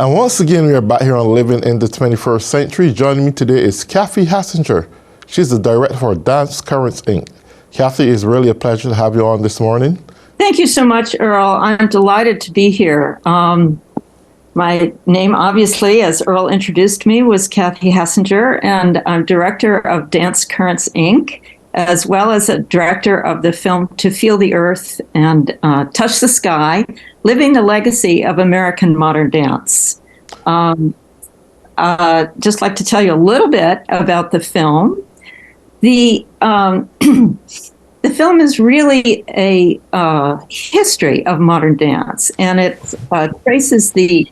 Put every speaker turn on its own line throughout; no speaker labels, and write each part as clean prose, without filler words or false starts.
And once again, we are back here on Living in the 21st Century. Joining me today is Kathy Hassinger. She's the director for Dance Currents, Inc. Kathy, it's really a pleasure to have you on this morning.
Thank you so much, Earl. I'm delighted to be here. My name, obviously, as Earl introduced me, was Kathy Hassinger, and I'm director of Dance Currents, Inc., as well as a director of the film To Feel the Earth and Touch the Sky, Living the Legacy of American Modern Dance. Just like to tell you a little bit about the film. The film is really a history of modern dance, and it traces the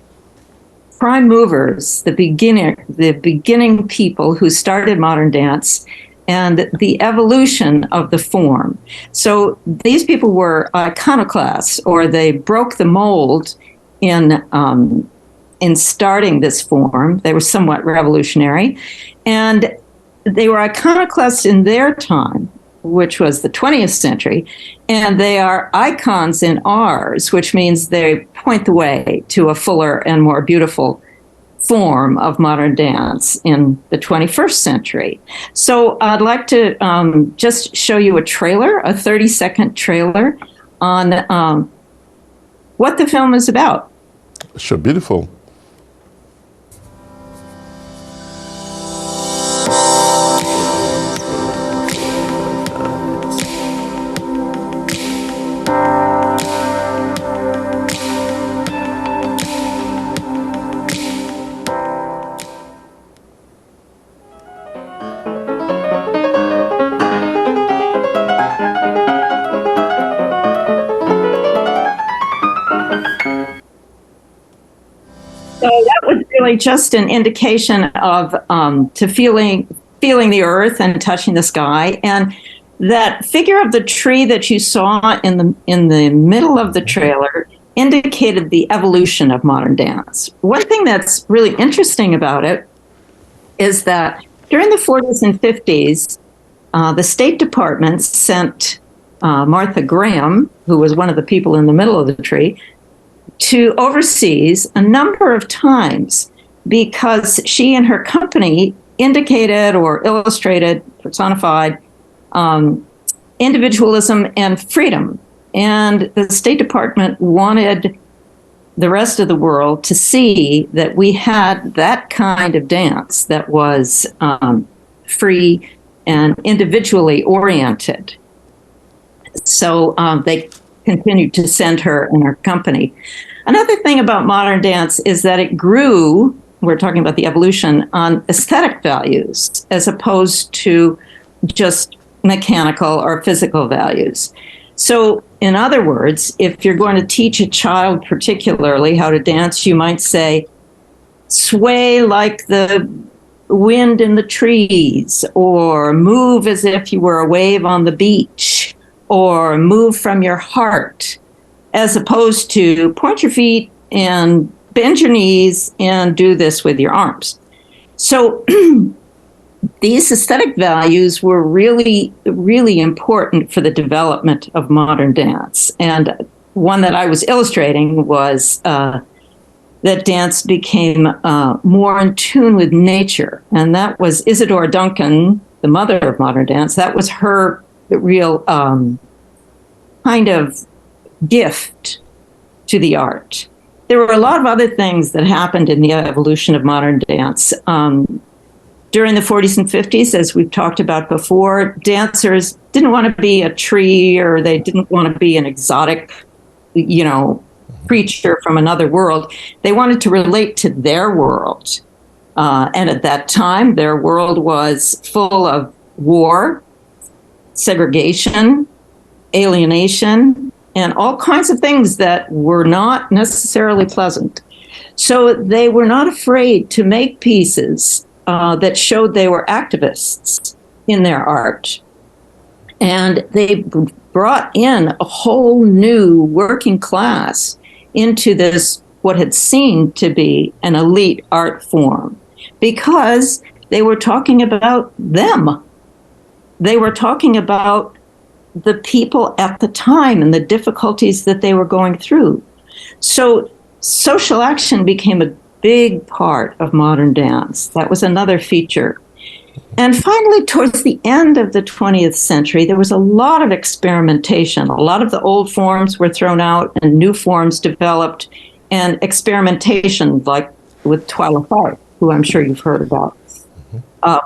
prime movers, the beginning people who started modern dance, and the evolution of the form. So these people were iconoclasts, or they broke the mold in starting this form. They were somewhat revolutionary, and they were iconoclasts in their time, which was the 20th century, and they are icons in ours, which means they point the way to a fuller and more beautiful form of modern dance in the 21st century. So I'd like to just show you a trailer, a 30-second trailer on what the film is about.
Sure, beautiful.
So that was really just an indication of to feeling the earth and touching the sky. And that figure of the tree that you saw in the middle of the trailer indicated the evolution of modern dance. One thing that's really interesting about it is that during the 40s and 50s, the State Department sent Martha Graham, who was one of the people in the middle of the tree, to overseas a number of times because she and her company indicated or illustrated, personified individualism and freedom. And the State Department wanted the rest of the world to see that we had that kind of dance that was free and individually oriented. So they continued to send her and her company. Another thing about modern dance is that it grew, we're talking about the evolution, on aesthetic values as opposed to just mechanical or physical values. So, in other words, if you're going to teach a child particularly how to dance, you might say, sway like the wind in the trees, or move as if you were a wave on the beach, or move from your heart, as opposed to point your feet and bend your knees and do this with your arms. So these aesthetic values were really, really important for the development of modern dance. And one that I was illustrating was that dance became more in tune with nature. And that was Isadora Duncan, the mother of modern dance. That was her real kind of gift to the art. There were a lot of other things that happened in the evolution of modern dance. During the 40s and 50s, as we've talked about before, dancers didn't want to be a tree, or they didn't want to be an exotic, creature from another world. They wanted to relate to their world. And at that time, their world was full of war, segregation, alienation, and all kinds of things that were not necessarily pleasant. So they were not afraid to make pieces that showed they were activists in their art. And they brought in a whole new working class into this, what had seemed to be an elite art form, because they were talking about them. They were talking about the people at the time and the difficulties that they were going through. So social action became a big part of modern dance. That was another feature. And finally, towards the end of the 20th century, there was a lot of experimentation. A lot of the old forms were thrown out and new forms developed, and experimentation, like with Twyla Tharp, who I'm sure you've heard about,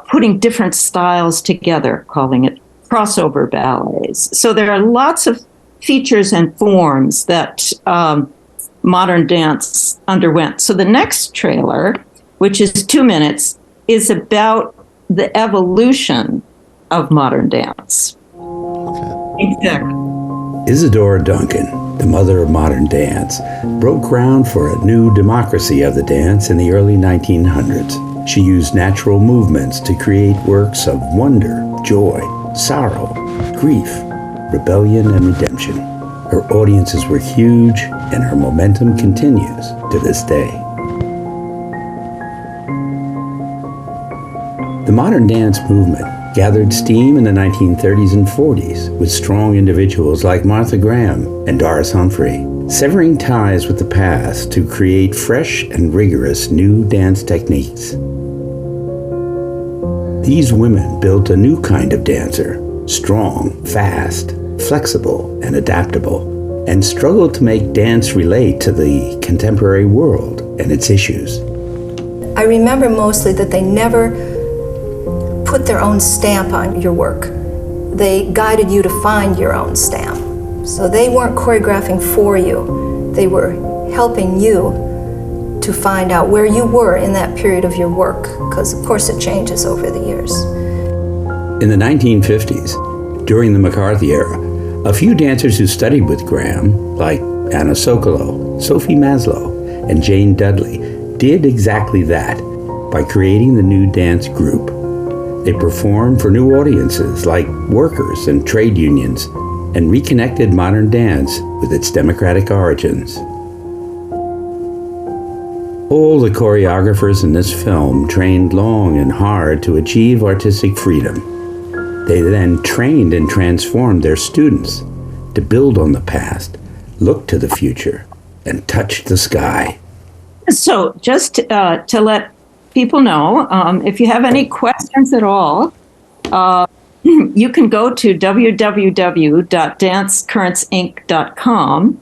putting different styles together, calling it crossover ballets. So there are lots of features and forms that modern dance underwent. So the next trailer, which is 2 minutes, is about the evolution of modern dance. Exactly.
Isadora Duncan, the mother of modern dance, broke ground for a new democracy of the dance in the early 1900s. She used natural movements to create works of wonder, joy, sorrow, grief, rebellion, and redemption. Her audiences were huge, and her momentum continues to this day. The modern dance movement gathered steam in the 1930s and 40s with strong individuals like Martha Graham and Doris Humphrey, severing ties with the past to create fresh and rigorous new dance techniques. These women built a new kind of dancer, strong, fast, flexible, and adaptable, and struggled to make dance relate to the contemporary world and its issues.
I remember mostly that they never put their own stamp on your work. They guided you to find your own stamp. So they weren't choreographing for you. They were helping you to find out where you were in that period of your work, because of course it changes over the years.
In the 1950s, during the McCarthy era, a few dancers who studied with Graham, like Anna Sokolow, Sophie Maslow, and Jane Dudley, did exactly that by creating the new dance group. They performed for new audiences like workers and trade unions, and reconnected modern dance with its democratic origins. All the choreographers in this film trained long and hard to achieve artistic freedom. They then trained and transformed their students to build on the past, look to the future, and touch the sky.
So just to let people know, if you have any questions at all, you can go to www.dancecurrentsinc.com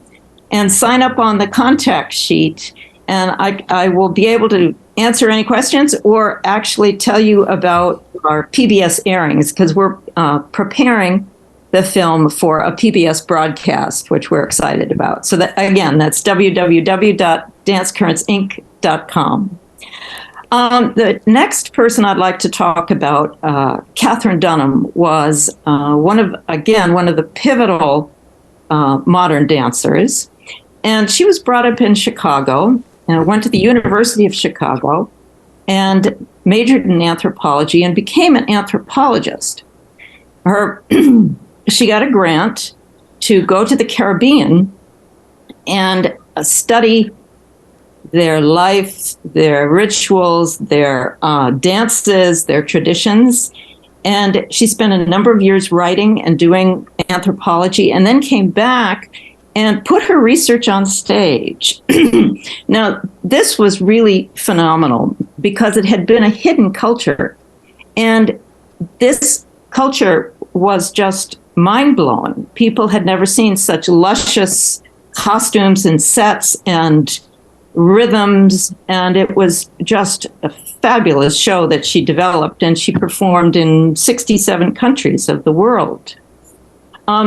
and sign up on the contact sheet, and I will be able to answer any questions or actually tell you about our PBS airings, because we're preparing the film for a PBS broadcast, which we're excited about. So that, again, that's www.dancecurrentsinc.com. The next person I'd like to talk about, Katherine Dunham, was one of the pivotal modern dancers. And she was brought up in Chicago and went to the University of Chicago and majored in anthropology and became an anthropologist. She got a grant to go to the Caribbean and study their life, their rituals, their dances, their traditions. And she spent a number of years writing and doing anthropology, and then came back and put her research on stage. Now, this was really phenomenal because it had been a hidden culture. And this culture was just mind-blowing. People had never seen such luscious costumes and sets and rhythms, and it was just a fabulous show that she developed, and she performed in 67 countries of the world.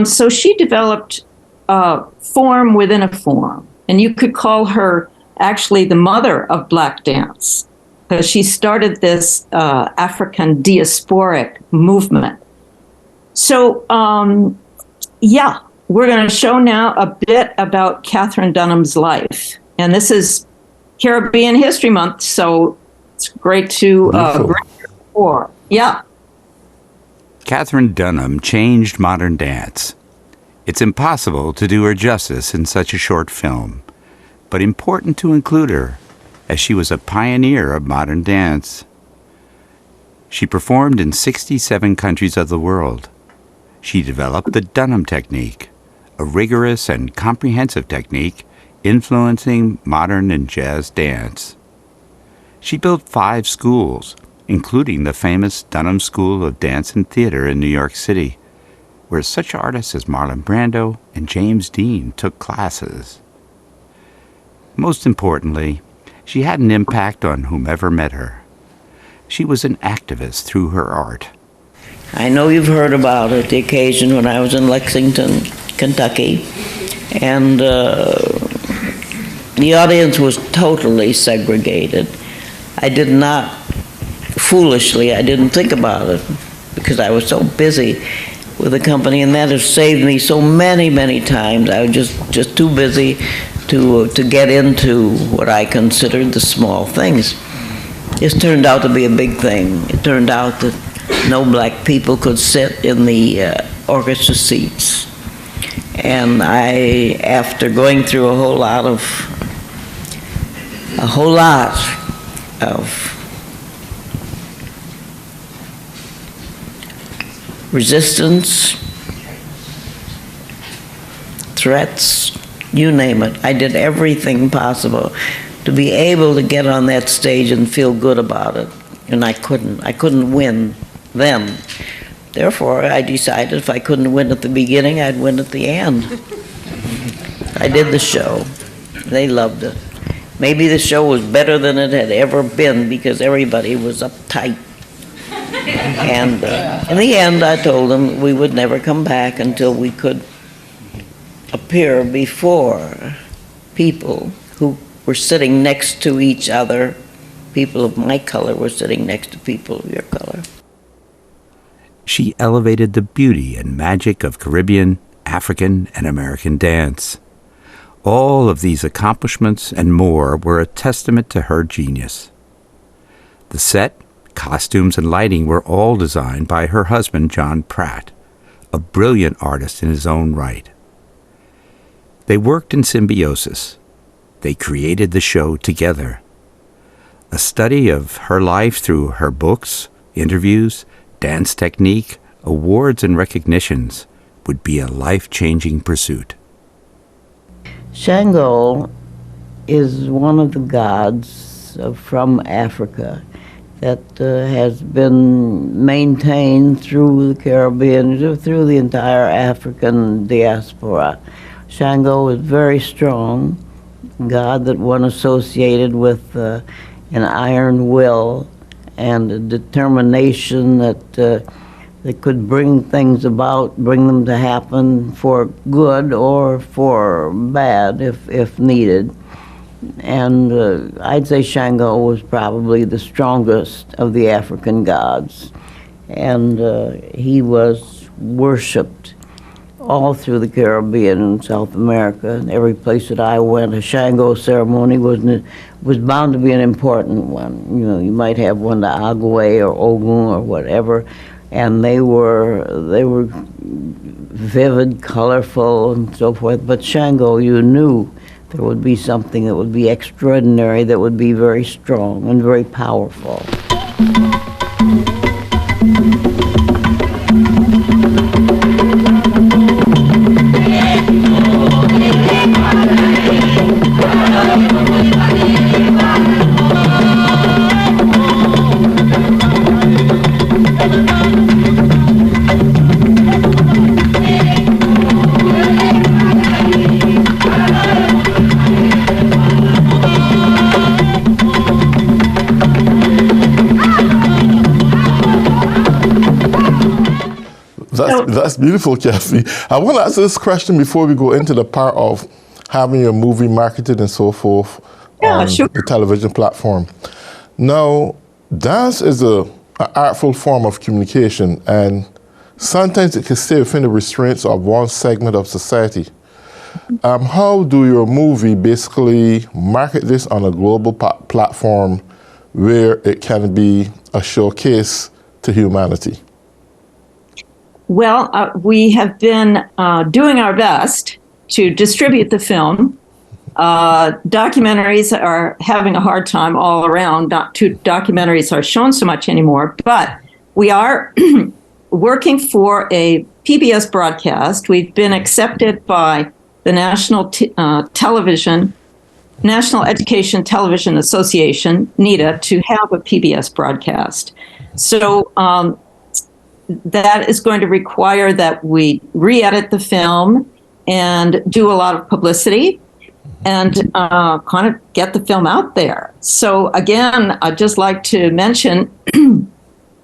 So she developed form within a form, and you could call her actually the mother of black dance, because she started this African diasporic movement. So, we're going to show now a bit about Katherine Dunham's life. And this is Caribbean History Month, so it's great to bring her forward. Yeah.
Katherine Dunham changed modern dance. It's impossible to do her justice in such a short film, but important to include her, as she was a pioneer of modern dance. She performed in 67 countries of the world. She developed the Dunham technique, a rigorous and comprehensive technique influencing modern and jazz dance. She built 5 schools, including the famous Dunham School of Dance and Theater in New York City, where such artists as Marlon Brando and James Dean took classes. Most importantly, she had an impact on whomever met her. She was an activist through her art.
I know you've heard about it, the occasion when I was in Lexington, Kentucky, and the audience was totally segregated. I didn't think about it because I was so busy with the company, and that has saved me so many, many times. I was just too busy to get into what I considered the small things. This turned out to be a big thing. It turned out that no black people could sit in the orchestra seats. And after going through a whole lot of resistance, threats, you name it. I did everything possible to be able to get on that stage and feel good about it. And I couldn't win then. Therefore, I decided if I couldn't win at the beginning, I'd win at the end. I did the show. They loved it. Maybe the show was better than it had ever been because everybody was uptight. And in the end, I told them we would never come back until we could appear before people who were sitting next to each other. People of my color were sitting next to people of your color.
She elevated the beauty and magic of Caribbean, African, and American dance. All of these accomplishments and more were a testament to her genius. The set, costumes, and lighting were all designed by her husband, John Pratt, a brilliant artist in his own right. They worked in symbiosis. They created the show together. A study of her life through her books, interviews, dance technique, awards, and recognitions would be a life-changing pursuit.
Shango is one of the gods from Africa that has been maintained through the Caribbean, through the entire African diaspora. Shango is very strong, god that one associated with an iron will and a determination that could bring things about, bring them to happen for good or for bad if needed. And I'd say Shango was probably the strongest of the African gods. And he was worshipped all through the Caribbean and South America. And every place that I went, a Shango ceremony was bound to be an important one. You know, you might have one to Agwe or Ogun or whatever, and they were vivid, colorful, and so forth. But Shango, you knew there would be something that would be extraordinary, that would be very strong and very powerful.
That's beautiful, Kathy. I want to ask this question before we go into the part of having your movie marketed and so forth on the television platform. Now, dance is an artful form of communication, and sometimes it can stay within the restraints of one segment of society. How do your movie basically market this on a global platform where it can be a showcase to humanity?
Well, we have been doing our best to distribute the film. Documentaries are having a hard time all around. Not two documentaries are shown so much anymore, but we are working for a PBS broadcast. We've been accepted by the national television National Education Television Association, NETA, to have a PBS broadcast. So that is going to require that we re-edit the film and do a lot of publicity and kind of get the film out there. So again, I'd just like to mention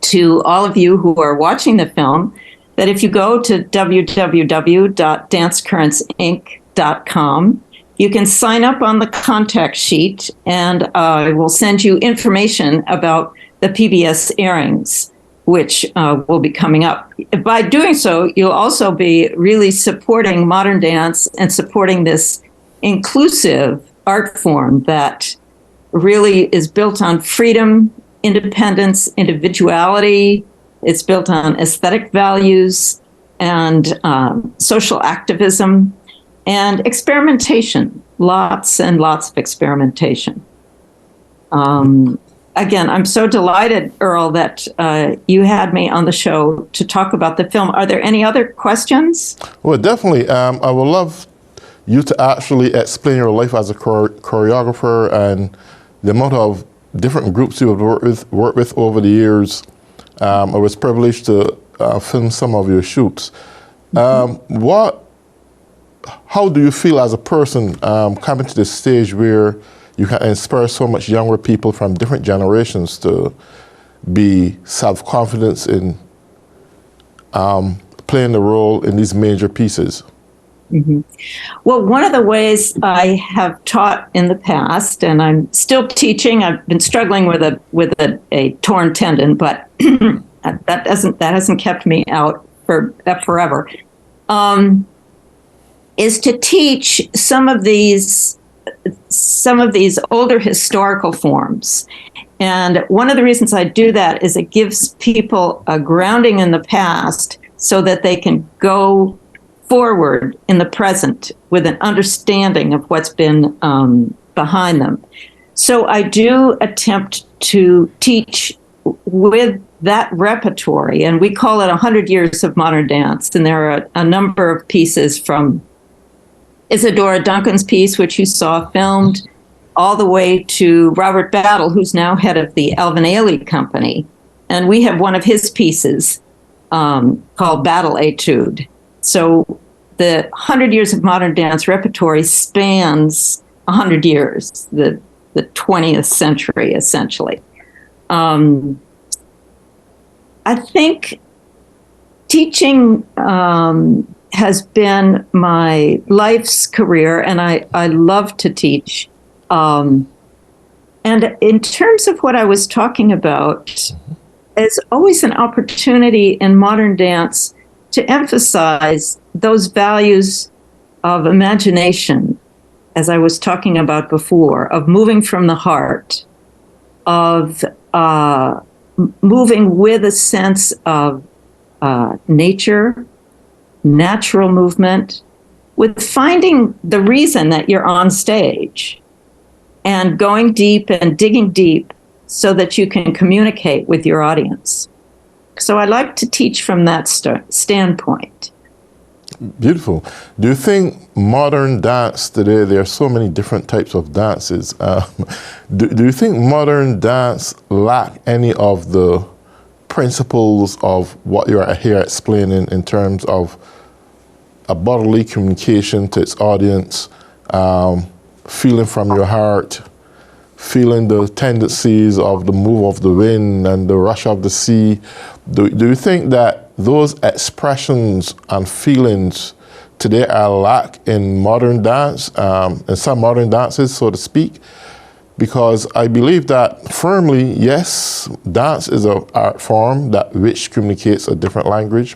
to all of you who are watching the film that if you go to www.dancecurrentsinc.com, you can sign up on the contact sheet, and I will send you information about the PBS airings, which will be coming up. By doing so, you'll also be really supporting modern dance and supporting this inclusive art form that really is built on freedom, independence, individuality. It's built on aesthetic values and social activism and experimentation, lots and lots of experimentation. Again, I'm so delighted, Earl, that you had me on the show to talk about the film. Are there any other questions?
Well, definitely. I would love you to actually explain your life as a choreographer and the amount of different groups you have worked with over the years. I was privileged to film some of your shoots. How do you feel as a person coming to this stage where you can inspire so much younger people from different generations to be self-confident in playing the role in these major pieces?
Mm-hmm. Well, one of the ways I have taught in the past, and I'm still teaching, I've been struggling with a torn tendon, but that hasn't kept me out for forever. Is to teach some of these older historical forms. And one of the reasons I do that is it gives people a grounding in the past so that they can go forward in the present with an understanding of what's been behind them. So I do attempt to teach with that repertory, and we call it 100 Years of Modern Dance. And there are a number of pieces from Isadora Duncan's piece, which you saw filmed, all the way to Robert Battle, who's now head of the Alvin Ailey Company. And we have one of his pieces called Battle Etude. So the 100 Years of Modern Dance repertory spans 100 years, the 20th century, essentially. I think teaching has been my life's career, and I love to teach. And in terms of what I was talking about, there's always an opportunity in modern dance to emphasize those values of imagination, as I was talking about before, of moving from the heart, of moving with a sense of nature, natural movement, with finding the reason that you're on stage and going deep and digging deep so that you can communicate with your audience. So I like to teach from that standpoint.
Beautiful. Do you think modern dance today, there are so many different types of dances, do you think modern dance lack any of the principles of what you're here explaining in terms of a bodily communication to its audience, feeling from your heart, feeling the tendencies of the move of the wind and the rush of the sea? Do you think that those expressions and feelings today are lack in modern dance, in some modern dances, so to speak? Because I believe that firmly, yes, dance is an art form that which communicates a different language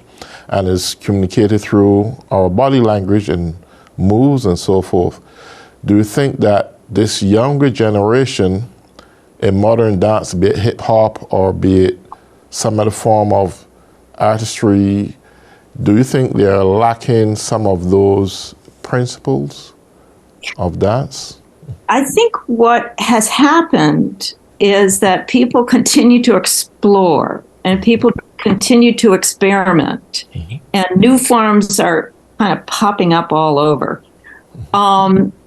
and is communicated through our body language and moves and so forth. Do you think that this younger generation in modern dance, be it hip hop or be it some other form of artistry, do you think they're lacking some of those principles of dance?
I think what has happened is that people continue to explore and people continue to experiment, and new forms are kind of popping up all over.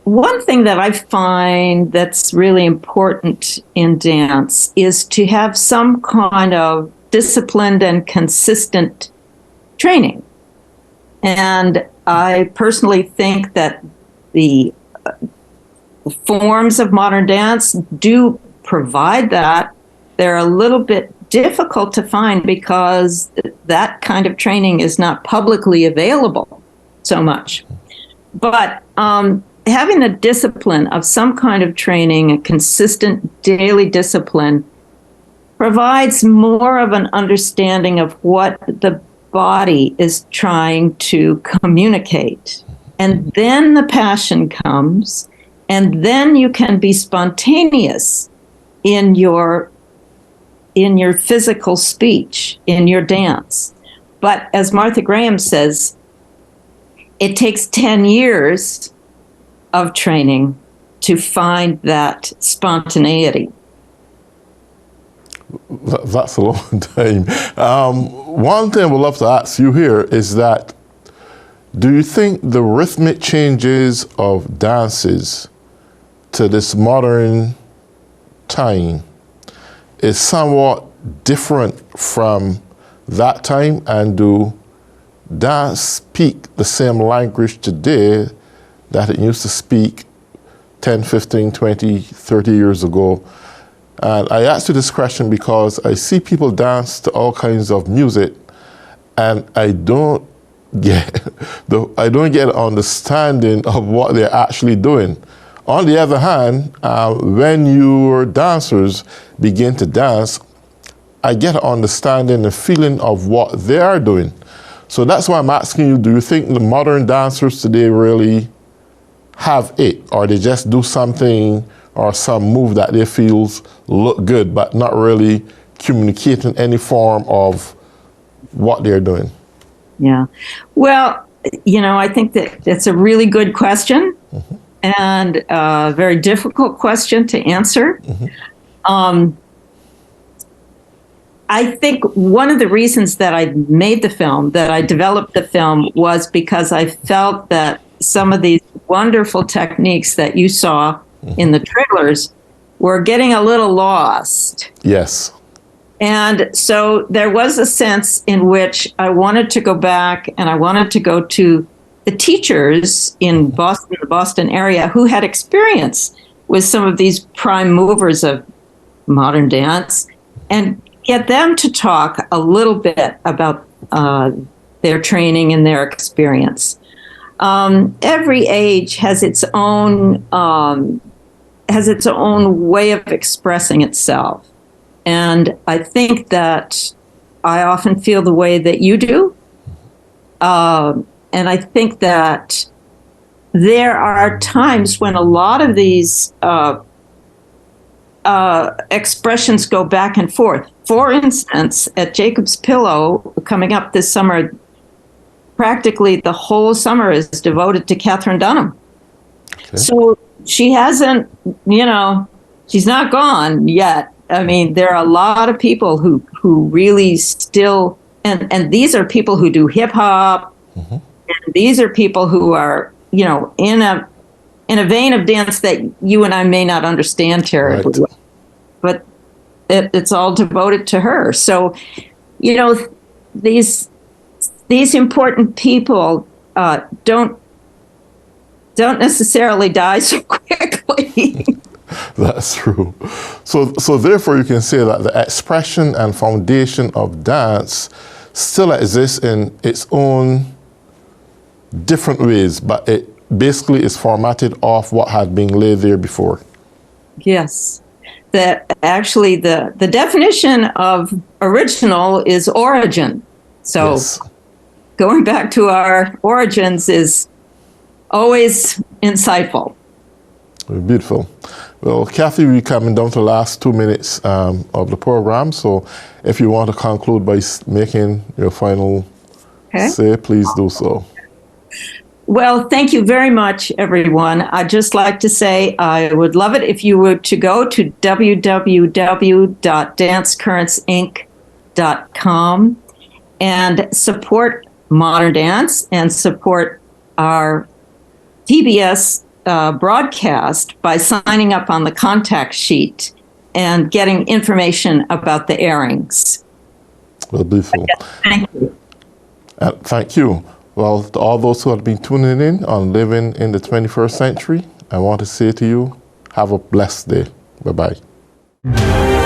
one thing that I find that's really important in dance is to have some kind of disciplined and consistent training. And I personally think that the forms of modern dance do provide that. They're a little bit difficult to find because that kind of training is not publicly available so much. But having the discipline of some kind of training, a consistent daily discipline, provides more of an understanding of what the body is trying to communicate. And then the passion comes, and then you can be spontaneous in your physical speech, in your dance. But as Martha Graham says, it takes 10 years of training to find that spontaneity.
That's a long time. One thing I would love to ask you here is that, do you think the rhythmic changes of dances to this modern time is somewhat different from that time? And do dance speak the same language today that it used to speak 10, 15, 20, 30 years ago? And I asked you this question because I see people dance to all kinds of music, and I don't get an understanding of what they're actually doing. On the other hand, when your dancers begin to dance, I get an understanding and feeling of what they are doing. So that's why I'm asking you, do you think the modern dancers today really have it, or they just do something or some move that they feel look good, but not really communicating any form of what they're doing?
Yeah. Well, I think that it's a really good question, mm-hmm. and a very difficult question to answer. Mm-hmm. I think one of the reasons that I made the film, that I developed the film, was because I felt that some of these wonderful techniques that you saw in the trailers were getting a little lost.
Yes.
And so there was a sense in which I wanted to go back and I wanted to go to the teachers in Boston, the Boston area, who had experience with some of these prime movers of modern dance, and get them to talk a little bit about their training and their experience. Every age has its own way of expressing itself. And I think that I often feel the way that you do. And I think that there are times when a lot of these expressions go back and forth. For instance, at Jacob's Pillow, coming up this summer, practically the whole summer is devoted to Katherine Dunham. Okay. So she hasn't, she's not gone yet. I mean, there are a lot of people who really still, and these are people who do hip hop, mm-hmm. and these are people who are, in a vein of dance that you and I may not understand terribly, right. But it's all devoted to her. So, these important people don't necessarily die so quickly.
That's true. So therefore you can say that the expression and foundation of dance still exists in its own different ways, but it basically is formatted off what had been laid there before.
Yes. That actually the definition of original is origin. So yes. Going back to our origins is always insightful.
Beautiful. Well, Kathy, we're coming down to the last 2 minutes of the program. So if you want to conclude by making your final say, please do so.
Well, thank you very much, everyone. I'd just like to say I would love it if you were to go to www.dancecurrentsinc.com and support modern dance and support our PBS broadcast by signing up on the contact sheet and getting information about the airings.
Well, beautiful.
Thank you.
Thank you. Well, to all those who have been tuning in on Living in the 21st Century, I want to say to you, have a blessed day. Bye-bye.